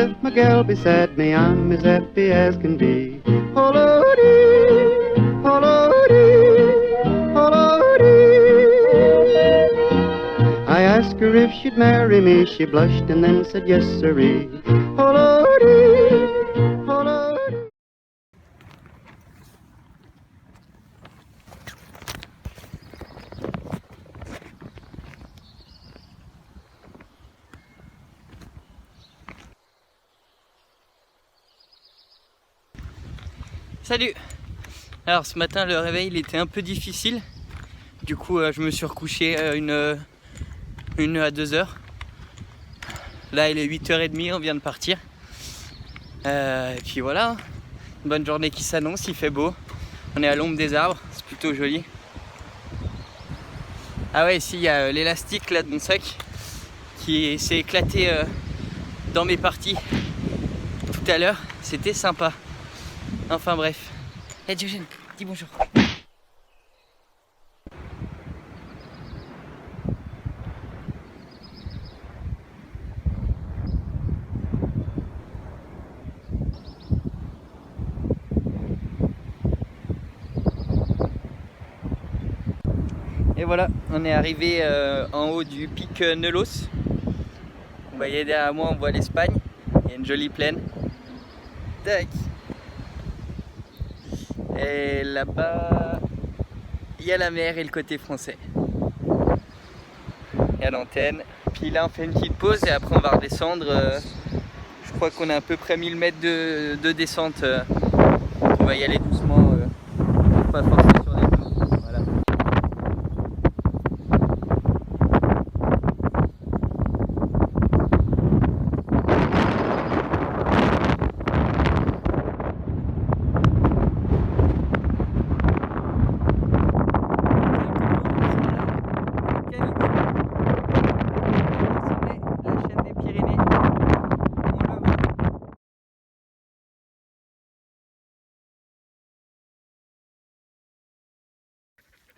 with my gal beside me, I'm as happy as can be. Ho-lo-dee, ho-lo-dee, ho-lo-dee. I asked her if she'd marry me, she blushed and then said yes sirree. Ho-lo-dee, ho-lo-dee. Salut! Alors ce matin le réveil il était un peu difficile. Du coup je me suis recouché une à 2 heures. Là il est 8h30, on vient de partir. Et puis voilà, une bonne journée qui s'annonce, il fait beau. On est à l'ombre des arbres, c'est plutôt joli. Ah ouais, ici il y a l'élastique là de mon sac qui s'est éclaté dans mes parties tout à l'heure. C'était sympa. Enfin bref. Hey Diogène, dis bonjour. Et voilà, on est arrivé en haut du pic Neulos. Vous voyez derrière moi, on voit l'Espagne. Il y a une jolie plaine. Tac. Et là-bas, il y a la mer et le côté français. Il y a l'antenne. Puis là, on fait une petite pause et après, on va redescendre. Je crois qu'on a à peu près 1000 mètres de descente. On va y aller doucement, pas forcer sur les genoux. Voilà.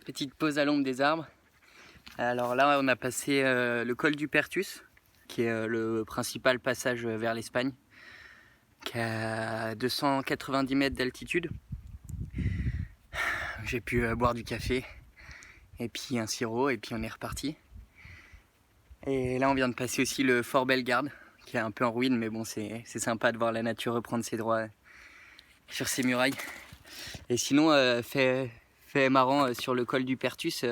Petite pause à l'ombre des arbres. Alors là, on a passé le col du Pertus, qui est le principal passage vers l'Espagne, qui a 290 mètres d'altitude. J'ai pu boire du café, et puis un sirop, et puis on est reparti. Et là, on vient de passer aussi le Fort Bellegarde, qui est un peu en ruine, mais bon, c'est sympa de voir la nature reprendre ses droits sur ses murailles. Et sinon, fait marrant sur le col du Pertus,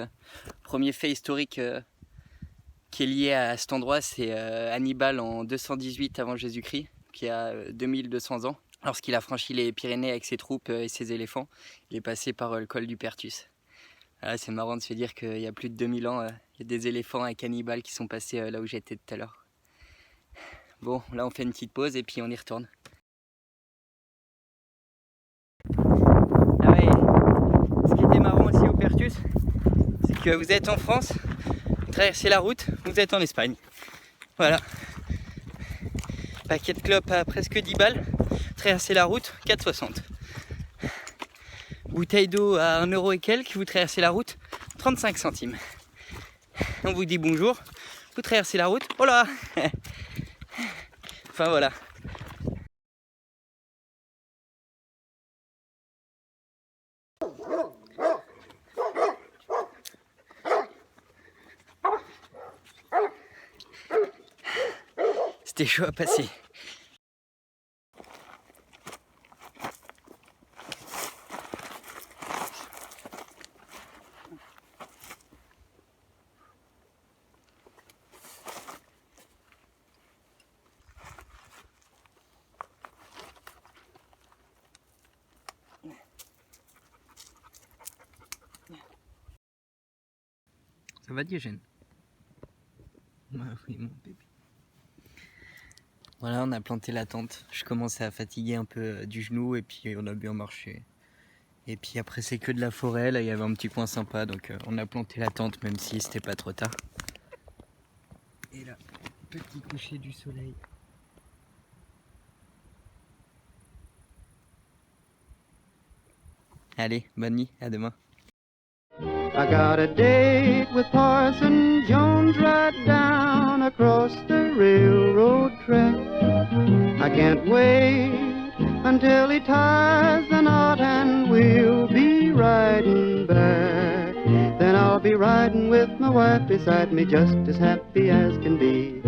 premier fait historique qui est lié à cet endroit, c'est Hannibal en 218 avant Jésus-Christ, qui a 2200 ans. Lorsqu'il a franchi les Pyrénées avec ses troupes et ses éléphants, il est passé par le col du Pertus. Voilà, c'est marrant de se dire qu'il y a plus de 2000 ans, il y a des éléphants avec Hannibal qui sont passés là où j'étais tout à l'heure. Bon, là on fait une petite pause et puis on y retourne. Ah ouais, ce qui était marrant aussi au Pertus, c'est que vous êtes en France, vous traversez la route, vous êtes en Espagne. Voilà. Paquet de clopes à presque 10 balles, traversez la route, 4,60. Bouteille d'eau à 1 euro et quelques, vous traversez la route, 35 centimes. On vous dit bonjour, vous traversez la route, oh là. Enfin voilà. C'était chaud à passer. Ça va Diogène? Oui mon bébé. Voilà, on a planté la tente. Je commençais à fatiguer un peu du genou et puis on a bien marché. Et puis après c'est que de la forêt, là il y avait un petit coin sympa donc on a planté la tente même si c'était pas trop tard. Et là, petit coucher du soleil. Allez, bonne nuit, à demain. I got a date with Parson Jones right down across the railroad track. I can't wait until he ties the knot and we'll be riding back. Then I'll be riding with my wife beside me, just as happy as can be.